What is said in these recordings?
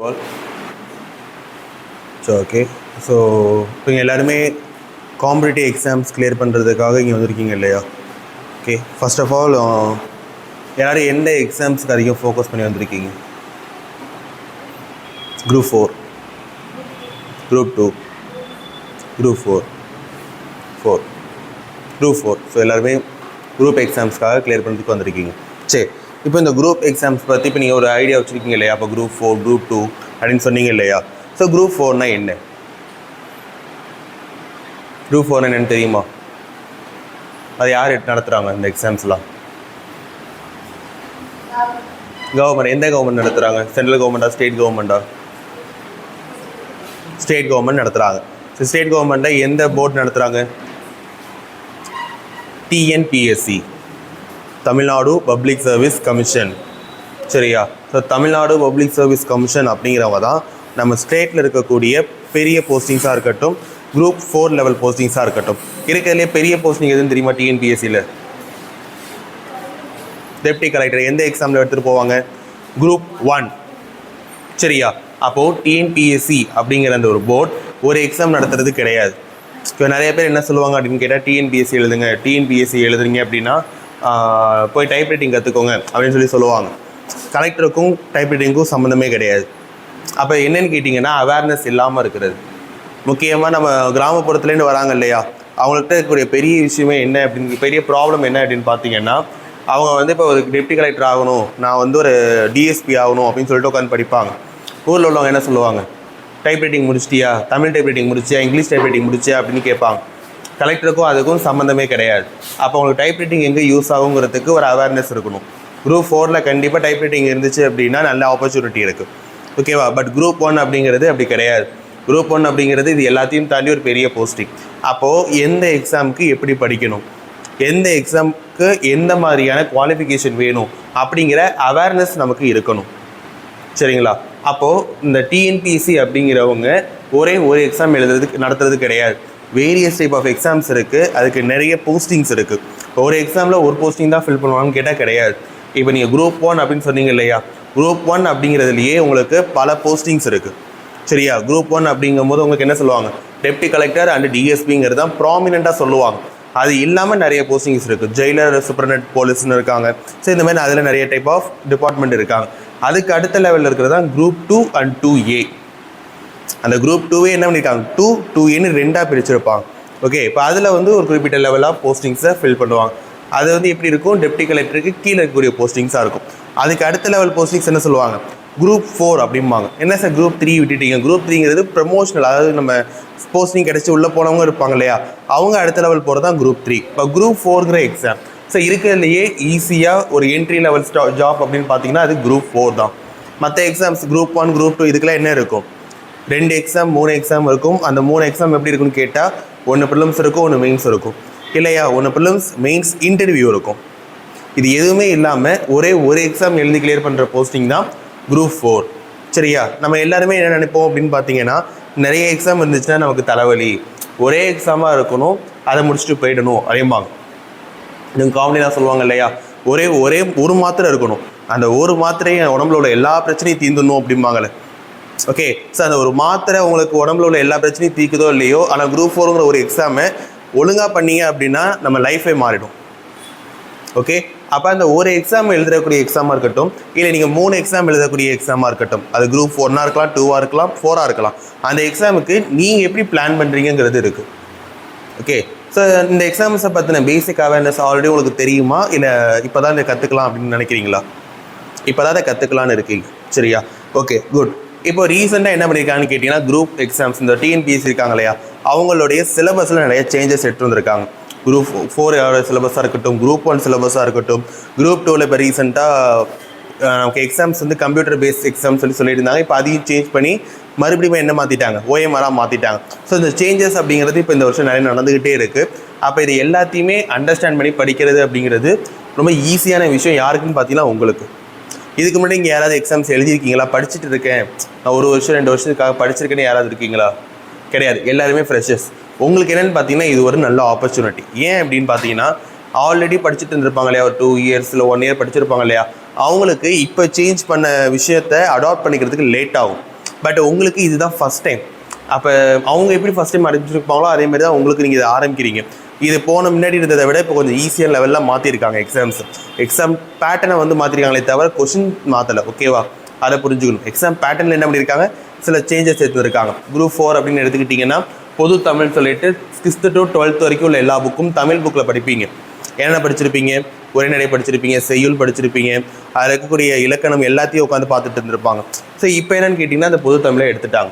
all. Okay so இப்போ எல்லாருமே competitive exams clear பண்ணுறதுக்காக இங்கே வந்திருக்கீங்க இல்லையா? ஓகே, ஃபர்ஸ்ட் ஆஃப் ஆல் எல்லோரும் எந்த எக்ஸாம்ஸுக்கு அதிகம் ஃபோக்கஸ் பண்ணி வந்திருக்கீங்க? Group 4, group 2, group 4. ஸோ எல்லாருமே குரூப் எக்ஸாம்ஸ்க்காக கிளியர் பண்ணுறதுக்கு வந்திருக்கீங்க. சரி, இப்போ இந்த குரூப் எக்ஸாம்ஸ் பற்றி இப்போ நீங்கள் ஒரு ஐடியா வச்சுருக்கீங்க இல்லையா? அப்போ குரூப் 4, குரூப் 2 அப்படின்னு சொன்னீங்க இல்லையா? ஸோ குரூப் 4னா என்ன? குரூப் 4 என்னன்னு தெரியுமா? அது யார் நடத்துகிறாங்க இந்த எக்ஸாம்ஸ்லாம்? கவர்மெண்ட். எந்த கவர்மெண்ட் நடத்துகிறாங்க? சென்ட்ரல் கவர்மெண்ட்டா, ஸ்டேட் கவர்மெண்ட்டா? ஸ்டேட் கவர்மெண்ட் நடத்துகிறாங்க. ஸோ ஸ்டேட் கவர்மெண்ட்டில் எந்த போர்டு நடத்துகிறாங்க? TNPSC, Tamil Nadu public service commission. சரியா? So Tamil Nadu public service commission அப்படிங்கிறவங்க தான் நம்ம ஸ்டேட்டில் இருக்கக்கூடிய பெரிய போஸ்டிங்ஸாக இருக்கட்டும், குரூப் 4 லெவல் போஸ்டிங்ஸாக இருக்கட்டும். இருக்கிறதுலே பெரிய போஸ்டிங் எதுன்னு தெரியுமா? டிஎன்பிஎஸ்சியில் டெப்டி கலெக்டர். எந்த எக்ஸாமில் எடுத்துகிட்டு போவாங்க? குரூப் 1. சரியா? அப்போது டிஎன்பிஎஸ்சி அப்படிங்கிற அந்த ஒரு போர்டு ஒரு எக்ஸாம் நடத்துறது கிடையாது. இப்போ நிறைய பேர் என்ன சொல்லுவாங்க அப்படின்னு கேட்டால், டிஎன்பிஎஸ்சி எழுதுங்க, டிஎன்பிஎஸ்சி எழுதுறீங்க அப்படின்னா போய் டைப்ரைட்டிங் கற்றுக்கோங்க அப்படின்னு சொல்லுவாங்க. கலெக்டருக்கும் டைப்ரைட்டிங்கும் சம்மந்தமே கிடையாது. அப்போ என்னென்னு கேட்டிங்கன்னா, அவேர்னஸ் இல்லாமல் இருக்கிறது. முக்கியமாக நம்ம கிராமப்புறத்துலேருந்து வராங்க இல்லையா, அவங்கள்ட்ட இருக்கக்கூடிய பெரிய விஷயமே என்ன அப்படின்னு, பெரிய ப்ராப்ளம் என்ன அப்படின்னு பார்த்தீங்கன்னா, அவங்க இப்போ ஒரு டெப்டி கலெக்டர் ஆகணும், நான் ஒரு டிஎஸ்பி ஆகணும் அப்படின்னு சொல்லிட்டு உட்காந்து படிப்பாங்க. ஊரில் உள்ளவங்க என்ன சொல்லுவாங்க? டைப்ரைட்டிங் முடிச்சிட்டியா? தமிழ் டைப்ரைட்டிங் முடிச்சியா? இங்கிலீஷ் டைப்ரைட்டிங் முடிச்சியா அப்படின்னு கேட்பாங்க. கலெக்டருக்கும் அதுக்கும் சம்மந்தமே கிடையாது. அப்போ அவங்களுக்கு டைப்ரைட்டிங் எங்கே யூஸ் ஆகுங்கிறதுக்கு ஒரு அவேர்னஸ் இருக்கணும். குரூப் 4ல் கண்டிப்பாக டைப்ரைட்டிங் இருந்துச்சு அப்படின்னா நல்ல ஆப்பர்ச்சுனிட்டி இருக்குது. ஓகேவா? பட் குரூப் 1 அப்படிங்கிறது அப்படி கிடையாது. குரூப் 1 அப்படிங்கிறது இது எல்லாத்தையும் தாண்டி ஒரு பெரிய போஸ்டிங். அப்போது எந்த எக்ஸாமுக்கு எப்படி படிக்கணும், எந்த எக்ஸாமுக்கு எந்த மாதிரியான குவாலிஃபிகேஷன் வேணும் அப்படிங்கிற அவேர்னஸ் நமக்கு இருக்கணும். சரிங்களா? அப்போது இந்த டிஎன்பிஎஸ்சி அப்படிங்கிறவங்க ஒரே ஒரு எக்ஸாம் நடத்துறது கிடையாது. வேரியஸ் டைப் ஆஃப் எக்ஸாம்ஸ் இருக்குது. அதுக்கு நிறைய போஸ்டிங்ஸ் இருக்குது. ஒரு எக்ஸாமில் ஒரு போஸ்டிங் தான் ஃபில் பண்ணுவாங்கன்னு கேட்டால் கிடையாது. இப்போ நீங்கள் குரூப் 1 அப்படின்னு சொன்னீங்க இல்லையா? குரூப் 1 அப்படிங்கிறதுலையே உங்களுக்கு பல போஸ்டிங்ஸ் இருக்குது. சரியா? குரூப் 1 அப்படிங்கும்போது உங்களுக்கு என்ன சொல்லுவாங்க? டெப்டி கலெக்டர் அண்ட் டிஎஸ்பிங்கிறது தான் ப்ராமினெண்ட்டாக சொல்லுவாங்க. அது இல்லாமல் நிறைய போஸ்டிங்ஸ் இருக்குது. ஜெயிலர், சூப்பர்டென்ட் போலீஸ்னு இருக்காங்க. ஸோ இந்த மாதிரி அதில் நிறைய டைப் ஆஃப் டிபார்ட்மெண்ட் இருக்காங்க. அதுக்கு அடுத்த லெவலில் இருக்கிறது தான் குரூப் 2 அண்ட் 2A. அந்த குரூப் 2A என்ன பண்ணியிருக்காங்க? 2A 2ஆக பிரிச்சிருப்பாங்க. ஓகே, இப்போ அதில் ஒரு குறிப்பிட்ட லெவலாக போஸ்டிங்ஸை ஃபில் பண்ணுவாங்க. அது எப்படி இருக்கும்? டெப்டி கலெக்டருக்கு கீழே இருக்கக்கூடிய போஸ்டிங்ஸாக இருக்கும். அதுக்கு அடுத்த லெவல் போஸ்டிங்ஸ் என்ன சொல்லுவாங்க? குரூப் 4 அப்படிம்பாங்க. என்ன சார் குரூப் 3 விட்டுட்டீங்க? குரூப் 3ங்கிறது ப்ரமோஷனல், அதாவது நம்ம போஸ்டிங் கிடச்சி உள்ளே போனவங்க இருப்பாங்க இல்லையா, அவங்க அடுத்த லெவல் போகிறது தான் குரூப் 3. இப்போ குரூப் 4ங்கிற எக்ஸாம் ஸோ இருக்கிறதுலையே ஈஸியாக ஒரு என்ட்ரி லெவல் ஜாப் அப்படின்னு பார்த்தீங்கன்னா அது குரூப் 4 தான். மற்ற எக்ஸாம்ஸ் குரூப் 1, குரூப் 2 இதுக்கெல்லாம் என்ன இருக்கும்? 2 எக்ஸாம் 3 எக்ஸாம் இருக்கும். அந்த 3 எக்ஸாம் எப்படி இருக்குன்னு கேட்டால், ஒன்று ப்ரிலிம்ஸ் இருக்கும், ஒன்று மெயின்ஸ் இருக்கும் இல்லையா? ஒன்று ப்ரிலிம்ஸ், மெயின்ஸ், இன்டர்வியூ இருக்கும். இது எதுவுமே இல்லாமல் ஒரே ஒரு எக்ஸாம் எழுதி கிளியர் பண்ணுற போஸ்டிங் தான் குரூப் 4. சரியா? நம்ம எல்லாருமே என்ன நினைப்போம் அப்படின்னு பார்த்தீங்கன்னா, நிறைய எக்ஸாம் இருந்துச்சுன்னா நமக்கு தலைவலி, ஒரே எக்ஸாமாக இருக்கணும், அதை முடிச்சுட்டு போயிடணும் அப்படிம்பாங்க. நீங்கள் காமெடிலாம் சொல்லுவாங்க இல்லையா, ஒரே ஒரு மாத்திரை இருக்கணும், அந்த ஒரு மாத்திரையை உடம்புல உள்ள எல்லா பிரச்சனையும் தீர்ந்துடணும் அப்படிம்பாங்களே. ஓகே, ஸோ அந்த ஒரு மாத்திரை உங்களுக்கு உடம்புல உள்ள எல்லா பிரச்சனையும் தீர்க்குதோ இல்லையோ, ஆனால் குரூப் 4ங்கிற ஒரு எக்ஸாமை ஒழுங்காக பண்ணீங்க அப்படின்னா நம்ம லைஃபே மாறிடும். ஓகே, அப்போ அந்த ஒரு எக்ஸாம் எழுதக்கூடிய எக்ஸாமாக இருக்கட்டும், இல்லை நீங்கள் 3 எக்ஸாம் எழுதக்கூடிய எக்ஸாமாக இருக்கட்டும், அது குரூப் 1ஆக இருக்கலாம், 2ஆக இருக்கலாம், 4ஆக இருக்கலாம், அந்த எக்ஸாமுக்கு நீங்கள் எப்படி பிளான் பண்ணுறீங்கிறது இருக்குது. ஓகே, ஸோ இந்த எக்ஸாம்ஸை பற்றின பேசிக் அவேர்னஸ் ஆல்ரெடி உங்களுக்கு தெரியுமா, இல்லை இப்போ தான் இதை கற்றுக்கலாம் அப்படின்னு நினைக்கிறீங்களா? இப்போ தான் அதை கற்றுக்கலான்னு இருக்கீங்க. சரியா? Okay, good. இப்போ ரீசெண்டாக என்ன பண்ணியிருக்காங்கன்னு கேட்டிங்கன்னா, குரூப் எக்ஸாம்ஸ் இந்த டிஎன்பிஎஸ்சி இருக்காங்க இல்லையா, அவங்களுடைய சிலபஸில் நிறைய சேஞ்சஸ் எடுத்து வந்திருக்காங்க. குரூப் 4 சிலபஸாக இருக்கட்டும், குரூப் 1 சிலபஸாக இருக்கட்டும், குரூப் 2ல் இப்போ ரீசெண்டாக நமக்கு எக்ஸாம்ஸ் கம்ப்யூட்டர் பேஸ்ட் எக்ஸாம்ஸ் சொல்லியிருந்தாங்க. இப்போ அதையும் சேஞ்ச் பண்ணி மறுபடியும் என்ன மாற்றிட்டாங்க? OMRஆக மாற்றிட்டாங்க. ஸோ இந்த சேஞ்சஸ் அப்படிங்கிறது இப்போ இந்த வருஷம் நிறைய நடந்துக்கிட்டே இருக்குது. அப்போ இது எல்லாத்தையுமே அண்டர்ஸ்டாண்ட் பண்ணி படிக்கிறது அப்படிங்கிறது ரொம்ப ஈஸியான விஷயம். யாருக்குன்னு பார்த்தீங்கன்னா உங்களுக்கு. இதுக்கு முன்னாடி இங்கே யாராவது எக்ஸாம்ஸ் எழுதியிருக்கீங்களா? படிச்சுட்டு இருக்கேன், நான் 1 வருஷம் 2 வருஷத்துக்காக படிச்சிருக்கேன்னு யாராவது இருக்கீங்களா? கிடையாது. எல்லாருமே ஃப்ரெஷர்ஸ். உங்களுக்கு என்னென்னு பார்த்தீங்கன்னா இது ஒரு நல்ல ஆப்பர்ச்சுனிட்டி. ஏன் அப்படின்னு பார்த்தீங்கன்னா, ஆல்ரெடி படிச்சுட்டு இருந்திருப்பாங்க இல்லையா, ஒரு 2 இயர்ஸ் இல்லை 1 இயர் படிச்சிருப்பாங்க இல்லையா, அவங்களுக்கு இப்போ சேஞ்ச் பண்ண விஷயத்தை அடாப்ட் பண்ணிக்கிறதுக்கு லேட் ஆகும். பட் உங்களுக்கு இதுதான் ஃபஸ்ட் டைம். அப்போ அவங்க எப்படி ஃபஸ்ட் டைம் ஆரம்பிச்சிருப்பாங்களோ அதே மாதிரி தான் உங்களுக்கு நீங்கள் இதை ஆரம்பிக்கிறீங்க. இது போன முன்னாடி இருந்ததை விட இப்போ கொஞ்சம் ஈஸியாக லெவலில் மாற்றிருக்காங்க. எக்ஸாம் பேட்டர்னை வந்து மாற்றிருக்காங்களே தவிர கொஷின் மாற்றலை. ஓகேவா? அதை புரிஞ்சுக்கணும். எக்ஸாம் பேட்டர்னில் என்ன பண்ணியிருக்காங்க, சில சேஞ்சஸ் எடுத்துருக்காங்க. குரூப் 4 அப்படின்னு எடுத்துக்கிட்டிங்கன்னா பொது தமிழ் சொல்லிட்டு 6th to 12th வரைக்கும் உள்ள எல்லா புக்கும் தமிழ் புக்கில் படிப்பீங்க. என்னென்ன படிச்சிருப்பீங்க? உரைநடை படிச்சிருப்பீங்க, செய்யுள் படிச்சிருப்பீங்க, அதில் இருக்கக்கூடிய இலக்கணம் எல்லாத்தையும் உட்காந்து பார்த்துட்டு இருந்திருப்பாங்க. ஸோ இப்போ என்னென்னு கேட்டிங்கன்னா அந்த பொது தமிழை எடுத்துட்டாங்க.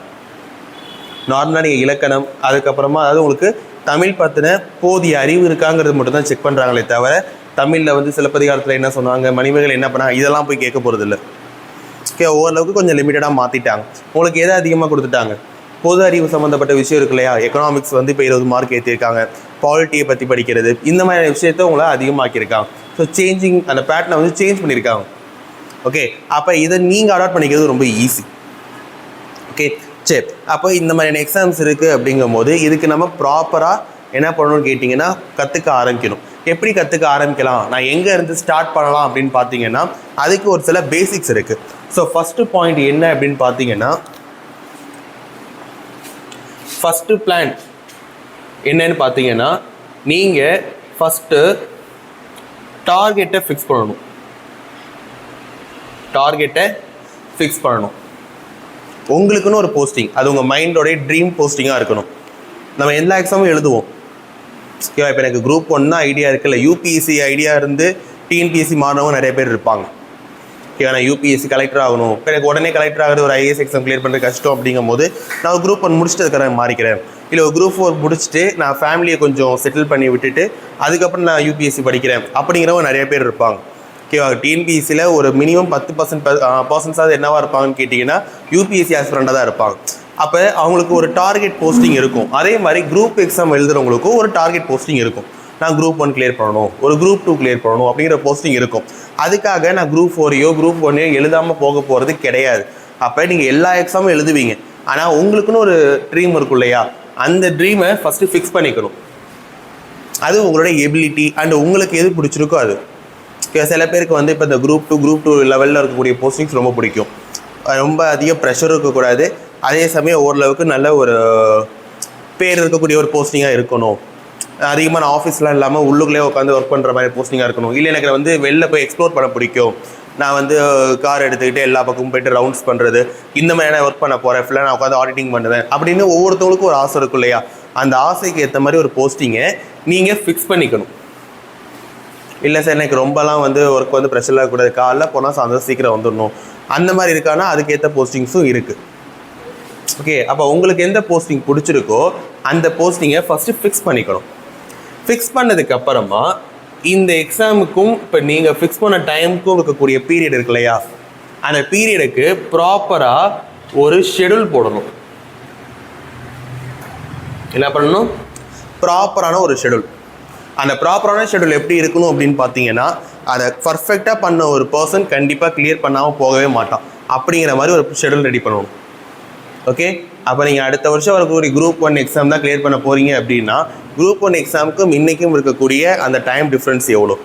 நார்மலாக நீங்கள் இலக்கணம் அதுக்கப்புறமா அதாவது உங்களுக்கு தமிழ் பற்றின போதிய அறிவு இருக்காங்கிறது மட்டும் தான் செக் பண்ணுறாங்களே தவிர தமிழில் வந்து சிலப்பதிகாரத்தில் என்ன சொன்னாங்க, மணிமேகலை என்ன பண்ணாங்க, இதெல்லாம் போய் கேட்க போகிறதில்ல. ஓகே, ஓரளவுக்கு கொஞ்சம் லிமிட்டடாக மாற்றிட்டாங்க. உங்களுக்கு எதை அதிகமாக கொடுத்துட்டாங்க? பொது அறிவு சம்மந்தப்பட்ட விஷயம் இருக்கு இல்லையா? எக்கனாமிக்ஸ் வந்து இப்போ 20 மார்க் ஏற்றிருக்காங்க. பாலிட்டியை பற்றி படிக்கிறது, இந்த மாதிரி விஷயத்த உங்களை அதிகமாக்கியிருக்காங்க. ஸோ சேஞ்சிங் அந்த பேட்டர்னை வந்து சேஞ்ச் பண்ணியிருக்காங்க. ஓகே, அப்போ இதை நீங்கள் அடாப்ட் பண்ணிக்கிறது ரொம்ப ஈஸி. ஓகே, சரி. அப்போ இந்த மாதிரியான எக்ஸாம்ஸ் இருக்குது அப்படிங்கும் போது இதுக்கு நம்ம ப்ராப்பராக என்ன பண்ணணும்னு கேட்டிங்கன்னா கற்றுக்க ஆரம்பிக்கணும். எப்படி கற்றுக்க ஆரம்பிக்கலாம், நான் எங்கே இருந்து ஸ்டார்ட் பண்ணலாம் அப்படின்னு பார்த்தீங்கன்னா அதுக்கு ஒரு சில பேசிக்ஸ் இருக்குது. ஸோ ஃபஸ்ட்டு பாயிண்ட் என்ன அப்படின்னு பார்த்தீங்கன்னா, ஃபஸ்ட்டு பிளான் என்னன்னு பார்த்தீங்கன்னா நீங்கள் ஃபஸ்ட்டு டார்கெட்டை ஃபிக்ஸ் பண்ணணும். உங்களுக்குன்னு ஒரு போஸ்டிங், அது உங்கள் மைண்டோடைய ட்ரீம் போஸ்டிங்காக இருக்கணும். நம்ம எல்லா எக்ஸாமும் எழுதுவோம். ஓகேவா? இப்போ எனக்கு குரூப் 1 ஐடியா இருக்குல்ல, யூபிஎஸ்சி ஐடியா இருந்து டிஎன்பிஎஸ்சி மாறினவங்க நிறைய பேர் இருப்பாங்க. ஓகேவா? நான் யூபிஎஸ்சி கலெக்டர் ஆகணும், இப்போ எனக்கு உடனே கலெக்டர் ஆகிறது ஒரு ஐஏஎஸ் எக்ஸாம் கிளியர் பண்ணுறது கஷ்டம் அப்படிங்கும் போது நான் குரூப் 1 முடிச்சுட்டு அதுக்காக மாறிக்கிறேன். இல்லை ஒரு குரூப் 4 முடிச்சுட்டு நான் ஃபேமிலியை கொஞ்சம் செட்டில் பண்ணி விட்டுட்டு அதுக்கப்புறம் நான் யூபிஎஸ்சி படிக்கிறேன் அப்படிங்கிறவங்க நிறைய பேர் இருப்பாங்க. ஓகேவா? டிஎன்பிஎஸ்சியில் ஒரு மினிமம் 10% என்னவாக இருப்பாங்கன்னு கேட்டிங்கன்னா யூபிஎஸ்சி ஆஸ்பிரண்டாக தான் இருப்பாங்க. அப்போ அவங்களுக்கு ஒரு டார்கெட் போஸ்டிங் இருக்கும். அதே மாதிரி குரூப் எக்ஸாம் எழுதுகிறவங்களுக்கும் ஒரு டார்கெட் போஸ்டிங் இருக்கும். நான் குரூப் 1 கிளியர் பண்ணணும், ஒரு குரூப் 2 கிளியர் பண்ணணும் அப்படிங்கிற போஸ்டிங் இருக்கும். அதுக்காக நான் குரூப் 4 குரூப் 1 எழுதாமல் போக போகிறது கிடையாது. அப்போ நீங்கள் எல்லா எக்ஸாமும் எழுதுவீங்க. ஆனால் உங்களுக்குன்னு ஒரு ட்ரீம் இருக்கும் இல்லையா? அந்த ட்ரீமை ஃபஸ்ட்டு ஃபிக்ஸ் பண்ணிக்கணும். அது உங்களோட எபிலிட்டி அண்ட் உங்களுக்கு எது பிடிச்சிருக்கோ அது. சில பேருக்கு வந்து இப்போ இந்த குரூப் 2 லெவலில் இருக்கக்கூடிய போஸ்டிங்ஸ் ரொம்ப பிடிக்கும். ரொம்ப அதிக ப்ரெஷர் இருக்கக்கூடாது, அதே சமயம் ஓரளவுக்கு நல்ல ஒரு பேர் இருக்கக்கூடிய ஒரு போஸ்டிங்காக இருக்கணும். அதிகமான ஆஃபீஸ்லாம் இல்லாமல் உள்ளுக்குள்ளே உட்காந்து ஒர்க் பண்ணுற மாதிரி போஸ்டிங்காக இருக்கணும். இல்லை எனக்கு வந்து வெளில போய் எக்ஸ்ப்ளோர் பண்ண பிடிக்கும், நான் வந்து கார் எடுத்துக்கிட்டு எல்லா பக்கமும் போய்ட்டு ரவுண்ட்ஸ் பண்ணுறது, இந்த மாதிரியான ஒர்க் பண்ண போகிறேன், ஃபுல்லாக நான் உட்காந்து ஆடிட்டிங் பண்ணுவேன் அப்படின்னு ஒவ்வொருத்தவங்களுக்கும் ஒரு ஆசை இருக்கும் இல்லையா? அந்த ஆசைக்கு ஏற்ற மாதிரி ஒரு போஸ்டிங்கை நீங்கள் ஃபிக்ஸ் பண்ணிக்கணும். இல்லை சார் எனக்கு ரொம்பலாம் வந்து ஒர்க் வந்து ப்ரெஷராக இருக்கக்கூடாது, காலைல போனால் சாயந்தரம் சீக்கிரம் வந்துடணும், அந்த மாதிரி இருக்கானா அதுக்கேற்ற போஸ்டிங்ஸும் இருக்குது. ஓகே, அப்போ உங்களுக்கு எந்த போஸ்டிங் பிடிச்சிருக்கோ அந்த போஸ்டிங்கை ஃபஸ்ட்டு ஃபிக்ஸ் பண்ணிக்கணும். ஃபிக்ஸ் பண்ணதுக்கப்புறமா இந்த எக்ஸாமுக்கும் இப்போ நீங்கள் ஃபிக்ஸ் பண்ண டைமுக்கும் இருக்கக்கூடிய பீரியட் இருக்கு இல்லையா? அந்த பீரியடுக்கு ப்ராப்பராக ஒரு ஷெடியூல் போடணும். என்ன பண்ணணும்? ப்ராப்பரான ஒரு ஷெடியூல். அந்த ப்ராப்பரான ஷெடியூல் எப்படி இருக்கணும் அப்படின்னு பார்த்தீங்கன்னா, அதை பர்ஃபெக்டாக பண்ண ஒரு பர்சன் கண்டிப்பாக கிளியர் பண்ணாமல் போகவே மாட்டான். அப்படிங்கிற மாதிரி ஒரு ஷெடியூல் ரெடி பண்ணணும். ஓகே, அப்போ நீங்கள் அடுத்த வருஷம் வரக்கூடிய குரூப் 1 எக்ஸாம் தான் கிளியர் பண்ண போகிறீங்க அப்படின்னா குரூப் 1 எக்ஸாமுக்கும் இன்றைக்கும் இருக்கக்கூடிய அந்த டைம் டிஃப்ரென்ஸ் எவ்வளோ,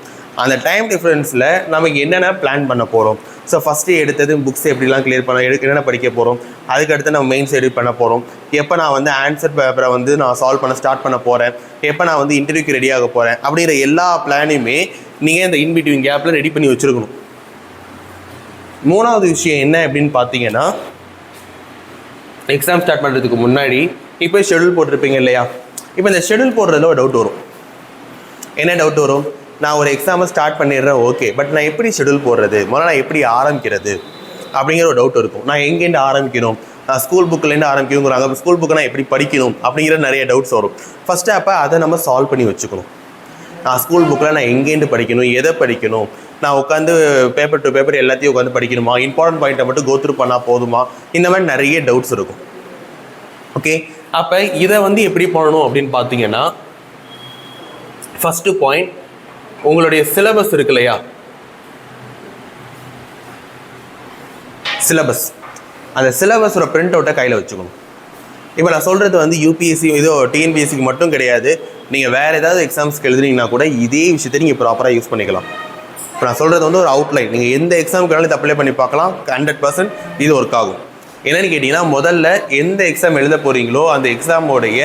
அந்த டைம் டிஃப்ரென்ஸில் நமக்கு என்னென்ன பிளான் பண்ண போகிறோம். ஸோ ஃபஸ்ட்டு எடுத்தது புக்ஸ் எப்படிலாம் கிளியர் பண்ண என்னென்ன படிக்க போகிறோம், அதுக்கடுத்து நம்ம மெயின்ஸ் எடிட் பண்ண போகிறோம், எப்போ நான் வந்து ஆன்சர் பேப்பரை வந்து நான் சால்வ் பண்ண ஸ்டார்ட் பண்ண போகிறேன், எப்போ நான் வந்து இன்டர்வியூக்கு ரெடியாக போகிறேன் அப்படிங்கிற எல்லா பிளானையுமே நீங்கள் இந்த இன்பிட்வீன் கேப்பில் ரெடி பண்ணி வச்சுருக்கணும். மூணாவது விஷயம் என்ன அப்படின்னு பார்த்தீங்கன்னா, எக்ஸாம் ஸ்டார்ட் பண்ணுறதுக்கு முன்னாடி இப்போ ஷெடியூல் போட்டிருப்பீங்க இல்லையா? இப்போ இந்த ஷெடியூல் போடுறதுல ஒரு டவுட் வரும். என்ன டவுட் வரும்? நான் ஒரு எக்ஸாமை ஸ்டார்ட் பண்ணிடுறேன், ஓகே, பட் நான் எப்படி ஷெடியூல் போடுறது, முதல்ல நான் எப்படி ஆரம்பிக்கிறது அப்படிங்கிற ஒரு டவுட் இருக்கும். நான் எங்கேருந்து ஆரம்பிக்கணும், நான் ஸ்கூல் புக்கிலேருந்து ஆரம்பிக்கணுங்கிறாங்க, ஸ்கூல் புக்கை நான் எப்படி படிக்கணும் அப்படிங்கிற நிறைய டவுட்ஸ் வரும். ஃபஸ்ட்டு அப்போ அதை நம்ம சால்வ் பண்ணி வச்சுக்கணும். நான் ஸ்கூல் புக்கில் நான் எங்கேருந்து படிக்கணும், எதை படிக்கணும், நான் உட்காந்து பேப்பர் டு பேப்பர் எல்லாத்தையும் உட்காந்து படிக்கணுமா, இம்பார்ட்டன்ட் பாயிண்ட்டை மட்டும் கோத்ரூ பண்ணால் போதுமா, இந்த மாதிரி நிறைய டவுட்ஸ் இருக்கும். ஓகே, அப்போ இதை வந்து எப்படி பண்ணணும் அப்படின்னு பார்த்தீங்கன்னா, ஃபஸ்ட்டு பாயிண்ட் உங்களுடைய சிலபஸ் இருக்கு இல்லையா? சிலபஸ், அந்த சிலபஸோட பிரிண்ட் அவுட்டை கையில் வச்சுக்கணும். இப்போ நான் சொல்கிறது வந்து யூபிஎஸ்சி இதோ டிஎன்பிஎஸ்சிக்கு மட்டும் கிடையாது, நீங்கள் வேறு ஏதாவது எக்ஸாம்ஸ்க்கு எழுதுனீங்கன்னா கூட இதே விஷயத்தை நீங்கள் ப்ராப்பராக யூஸ் பண்ணிக்கலாம். இப்போ நான் சொல்கிறது வந்து ஒரு அவுட்லைன், நீங்கள் எந்த எக்ஸாமுக்கு வேணாலும் இதை அப்ளை பண்ணி பார்க்கலாம், 100% இது ஒர்க் ஆகும். என்னன்னு கேட்டிங்கன்னா, முதல்ல எந்த எக்ஸாம் எழுத போகிறீங்களோ அந்த எக்ஸாமோடைய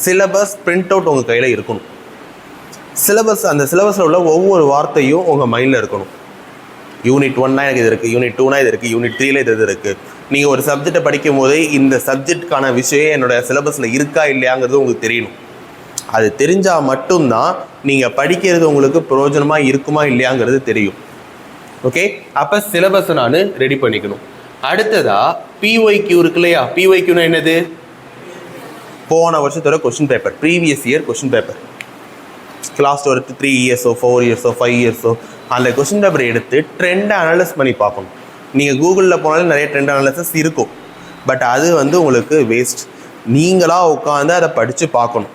சிலபஸ் பிரிண்ட் அவுட் உங்கள் கையில் இருக்கணும். அந்த சிலபஸில் உள்ள ஒவ்வொரு வார்த்தையும் உங்கள் மைண்டில் இருக்கணும். யூனிட் 1னா எனக்கு இது இருக்குது, யூனிட் 2னா இது இருக்குது, யூனிட் 3ல இது இருக்குது. நீங்கள் ஒரு சப்ஜெக்டை படிக்கும் போதே இந்த சப்ஜெக்டுக்கான விஷயம் என்னோடய சிலபஸில் இருக்கா இல்லையாங்கிறது உங்களுக்கு தெரியணும். அது தெரிஞ்சால் மட்டும்தான் நீங்கள் படிக்கிறது உங்களுக்கு பிரயோஜனமாக இருக்குமா இல்லையாங்கிறது தெரியும். ஓகே, அப்போ சிலபஸை நான் ரெடி பண்ணிக்கணும். அடுத்ததாக பிஒய்க்யூ இருக்கு இல்லையா? பிஒய்க்யூனா என்னது? போன வருஷத்தோட question paper, previous year question paper. Class ஒரு 3 இயர்ஸோ 4 இயர்ஸோ 5 இயர்ஸோ அந்த கொஸ்டின் பேப்பரை எடுத்து ட்ரெண்டை அனலைஸ் பண்ணி பார்க்கணும். நீங்கள் கூகுளில் போனாலும் நிறைய ட்ரெண்ட் அனாலிசிஸ் இருக்கும், பட் அது உங்களுக்கு வேஸ்ட். நீங்களாக உட்காந்து அதை படித்து பார்க்கணும்.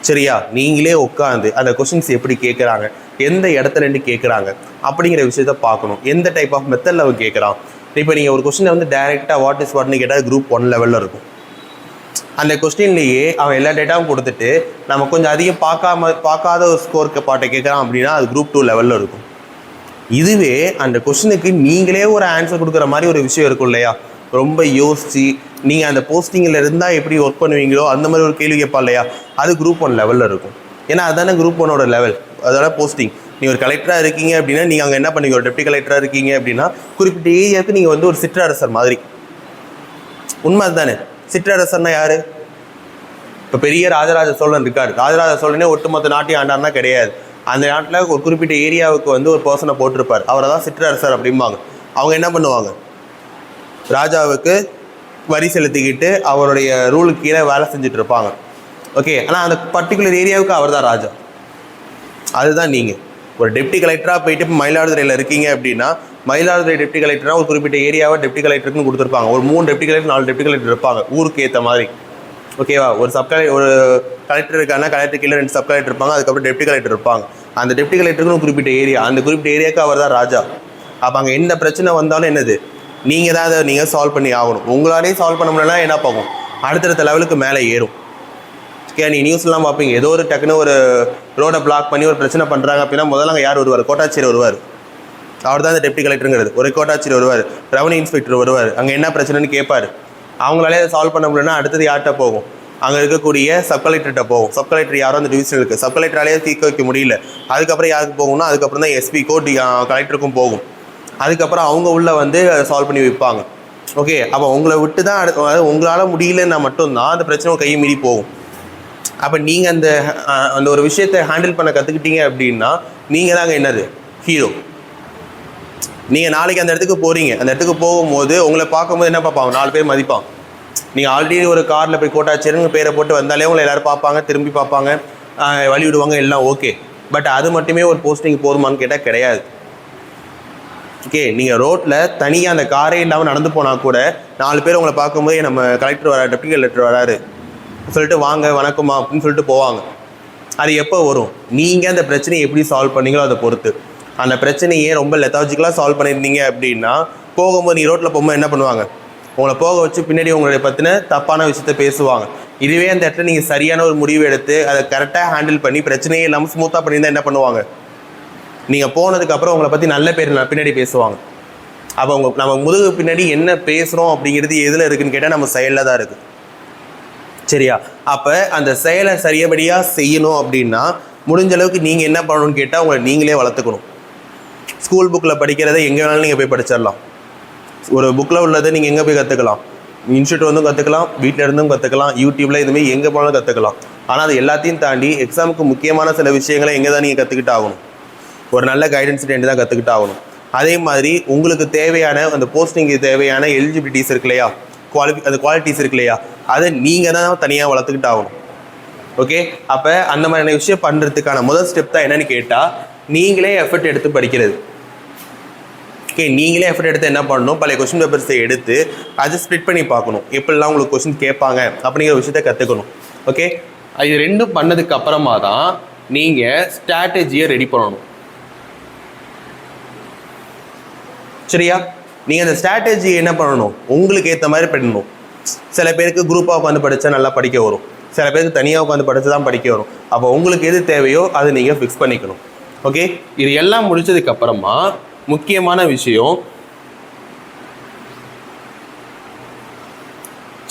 சரியா? நீங்களே உட்காந்து அந்த கொஸ்டின்ஸ் எப்படி கேட்குறாங்க, எந்த இடத்துலேருந்து கேட்குறாங்க அப்படிங்கிற விஷயத்த பார்க்கணும். எந்த டைப் ஆஃப் மெத்தடில் அவன் கேட்குறான். இப்போ நீங்கள் ஒரு கொஸ்டினை டைரெக்டாக வாட் இஸ் வாட்னு கேட்டால் குரூப் 1 லெவலில் இருக்கும். அந்த கொஸ்டின்லேயே அவன் எல்லா டேட்டாவும் கொடுத்துட்டு நம்ம கொஞ்சம் அதிகம் பார்க்காத ஒரு ஸ்கோர் பாட்டை கேட்குறான் அப்படின்னா அது குரூப் 2 லெவலில் இருக்கும். இதுவே அந்த கொஸ்டினுக்கு நீங்களே ஒரு ஆன்சர் கொடுக்குற மாதிரி ஒரு விஷயம் இருக்கும் இல்லையா? ரொம்ப யோசிச்சு நீங்கள் அந்த போஸ்டிங்கில் இருந்தால் எப்படி ஒர்க் பண்ணுவீங்களோ அந்த மாதிரி ஒரு கேள்வி கேட்பா இல்லையா? அது குரூப் 1 லெவலில் இருக்கும். ஏன்னா அதுதானே குரூப் 1ஓட லெவல், அதோட போஸ்டிங். நீங்கள் ஒரு கலெக்டராக இருக்கீங்க அப்படின்னா நீங்கள் அங்கே என்ன பண்ணுவீங்க? ஒரு டெப்டி கலெக்டராக இருக்கீங்க அப்படின்னா குறிப்பிட்ட ஏரியாவுக்கு நீங்கள் ஒரு சிற்றரசர் மாதிரி. உண்மை அதுதானே? சிற்றரசர்னா யார்? இப்போ பெரிய ராஜராஜ சோழன் இருக்கார். ராஜராஜ சோழனே ஒட்டுமொத்த நாட்டையும் ஆண்டார்னா கிடையாது. அந்த நாட்டில் ஒரு குறிப்பிட்ட ஏரியாவுக்கு ஒரு பர்சனை போட்டிருப்பார். அவரை தான் சிற்றரசர் அப்படிம்பாங்க. அவங்க என்ன பண்ணுவாங்க? ராஜாவுக்கு வரி செலுத்திக்கிட்டு அவருடைய ரூலுக்கு கீழே வேலை செஞ்சுட்டு இருப்பாங்க. ஓகே, ஆனால் அந்த பர்டிகுலர் ஏரியாவுக்கு அவர் தான் ராஜா. அதுதான் நீங்கள் ஒரு டெப்டி கலெக்டராக போயிட்டு இப்போ மயிலாடுதுறையில் இருக்கீங்க அப்படின்னா மயிலாடுதுறை டெப்டி கலெக்டராக ஒரு குறிப்பிட்ட ஏரியாவை டெப்டி கலெக்டருக்குன்னு கொடுத்துருப்பாங்க. ஒரு 3 டெப்டி கலெக்டர் 4 டெப்டி கலெக்டர் இருப்பாங்க ஊருக்கு ஏற்ற மாதிரி. ஓகேவா? ஒரு கலெக்டர் இருக்காங்கன்னா கலெக்டர் கீழே 2 சப் கலெக்டர் இருப்பாங்க. அதுக்கப்புறம் டெப்டி கலெக்டர் இருப்பாங்க. அந்த டெப்டி கலெக்டருக்குன்னு ஒரு குறிப்பிட்ட ஏரியா, அந்த குறிப்பிட்ட ஏரியாவுக்கு அவர் தான் ராஜா. அப்போ அங்கே எந்த பிரச்சனை வந்தாலும் என்னது? நீங்கள் தான் அதை நீங்கள் சால்வ் பண்ணி ஆகணும். உங்களாலேயே சால்வ் பண்ண முடியலன்னா என்ன பார்க்கும்? அடுத்தடுத்த லெவலுக்கு மேலே ஏறும். ஓகே, நீ நியூஸ்லாம் பார்ப்பீங்க. ஏதோ ஒரு டக்குன்னு ஒரு ரோடை பிளாக் பண்ணி ஒரு பிரச்சனை பண்ணுறாங்க அப்படின்னா முதல்ல அங்கே யார் வருவார்? கோட்டாட்சியர் வருவார். அவர் தான் அந்த டெப்டி கலெக்டருங்கிறது. ஒரு கோட்டாட்சியர் வருவார், ரெவன்யூ இன்ஸ்பெக்டர் வருவார். அங்கே என்ன பிரச்சனைன்னு கேட்பார். அவங்களாலே அதை சால்வ் பண்ண முடியலன்னா அடுத்தது யார்கிட்ட போகும்? அங்கே இருக்கக்கூடிய சப் கலெக்டர்கிட்ட போகும். சப் கலெக்டர் யாரும் அந்த டிவிஷன் இருக்குது. சப் கலெக்டராலேயே தீர்க்க வைக்க முடியல. அதுக்கப்புறம் யாருக்கு போகும்னா அதுக்கப்புறம் தான் எஸ்பிக்கோ கலெக்டருக்கும் போகும். அதுக்கப்புறம் அவங்க அதை சால்வ் பண்ணி வைப்பாங்க. ஓகே, அப்போ உங்களை விட்டு தான் அதாவது உங்களால் முடியலன்னா மட்டும்தான் அந்த பிரச்சனை கையை மீறி போகும். அப்போ நீங்கள் அந்த ஒரு விஷயத்தை ஹேண்டில் பண்ண கற்றுக்கிட்டீங்க அப்படின்னா நீங்கள் தாங்க என்னது? ஹீரோ. நீங்கள் நாளைக்கு அந்த இடத்துக்கு போகிறீங்க. அந்த இடத்துக்கு போகும்போது உங்களை பார்க்கும்போது என்ன பார்ப்பாங்க? 4 பேர் மதிப்பாங்க. நீங்கள் ஆல்ரெடி ஒரு காரில் போய் கோட்டாட்சியருங்க பேரை போட்டு வந்தாலே உங்களை எல்லோரும் பார்ப்பாங்க, திரும்பி பார்ப்பாங்க, வழி விடுவாங்க, எல்லாம் ஓகே. பட் அது மட்டுமே ஒரு போஸ்டிங் போதுமான்னு கேட்டால் கிடையாது. ஓகே, நீங்கள் ரோட்டில் தனியாக அந்த காரே இல்லாமல் நடந்து போனால் கூட 4 பேர் உங்களை பார்க்கும்போது நம்ம கலெக்டர் வராரு, டெப்டி கலெக்டர் வராரு சொல்லிட்டு வாங்க வணக்கம்மா அப்படின்னு சொல்லிட்டு போவாங்க. அது எப்போ வரும்? நீங்கள் அந்த பிரச்சனையை எப்படி சால்வ் பண்ணீங்களோ அதை பொறுத்து. அந்த பிரச்சனையே ரொம்ப லெத்தாஜிக்கலாக சால்வ் பண்ணியிருந்தீங்க அப்படின்னா போகும்போது நீ ரோட்டில் போகும்போது என்ன பண்ணுவாங்க? உங்களை போக வச்சு பின்னாடி உங்களுடைய பற்றின தப்பான விஷயத்த பேசுவாங்க. இதுவே அந்த இடத்துல நீங்கள் சரியான ஒரு முடிவு எடுத்து அதை கரெக்டாக ஹேண்டில் பண்ணி பிரச்சனையே இல்லாமல் ஸ்மூத்தாக பண்ணியிருந்தால் என்ன பண்ணுவாங்க? நீங்கள் போனதுக்கப்புறம் உங்களை பற்றி நல்ல பேர் பின்னாடி பேசுவாங்க. அப்போ நம்ம முதுகு பின்னாடி என்ன பேசுகிறோம் அப்படிங்கிறது எதில் இருக்குதுன்னு கேட்டால் நம்ம செயலில் தான் இருக்குது. சரியா? அப்போ அந்த செயலை சரியாபடியாக செய்யணும் அப்படின்னா முடிஞ்ச அளவுக்கு நீங்கள் என்ன பண்ணணும்னு கேட்டால் உங்களை நீங்களே வளர்த்துக்கணும். ஸ்கூல் புக்கில் படிக்கிறத எங்கே வேணாலும் நீங்கள் போய் படிச்சிடலாம். ஒரு புக்கில் உள்ளதை நீங்கள் எங்கே போய் கற்றுக்கலாம்? இன்ஸ்டியூட் கற்றுக்கலாம், வீட்டில் இருந்தும் கற்றுக்கலாம், யூடியூப்பில் இதுமாரி எங்கே போனாலும் கற்றுக்கலாம். ஆனால் அது எல்லாத்தையும் தாண்டி எக்ஸாமுக்கு முக்கியமான சில விஷயங்களை எங்கே தான் நீங்கள் கற்றுக்கிட்டு ஆகணும்? ஒரு நல்ல கைடன்ஸ் டென்ட் தான் கற்றுக்கிட்டு ஆகணும். அதே மாதிரி உங்களுக்கு தேவையான அந்த போஸ்டிங்கு தேவையான எலிஜிபிலிட்டிஸ் இருக்கு இல்லையா, அந்த குவாலிட்டிஸ் இருக்கு இல்லையா, அதை நீங்கள் தான் தனியாக வளர்த்துக்கிட்டு ஆகணும். ஓகே, அப்போ அந்த மாதிரியான விஷயம் பண்ணுறதுக்கான முதல் ஸ்டெப் தான் என்னென்னு கேட்டால் நீங்களே எஃபர்ட் எடுத்து படிக்கிறது. ஓகே, நீங்களே எஃபர்ட் எடுத்து என்ன பண்ணணும்? பழைய கொஸ்டின் பேப்பர்ஸை எடுத்து அதை ஸ்ப்ளிட் பண்ணி பார்க்கணும். எப்படிலாம் உங்களுக்கு கொஸ்டின் கேட்பாங்க அப்படிங்கிற விஷயத்த கற்றுக்கணும். ஓகே, இது ரெண்டும் பண்ணதுக்கு அப்புறமா தான் நீங்கள் ஸ்ட்ராட்டஜியை ரெடி பண்ணணும். சரியா? நீங்கள் அந்த ஸ்ட்ராட்டஜி என்ன பண்ணணும்? உங்களுக்கு ஏற்ற மாதிரி பண்ணணும். சில பேருக்கு குரூப்பாக உட்காந்து படித்தா நல்லா படிக்க வரும், சில பேருக்கு தனியாக உட்காந்து படித்து தான் படிக்க வரும். அப்போ உங்களுக்கு எது தேவையோ அதை நீங்கள் ஃபிக்ஸ் பண்ணிக்கணும். ஓகே, இது எல்லாம் முடிச்சதுக்கப்புறமா முக்கியமான விஷயம்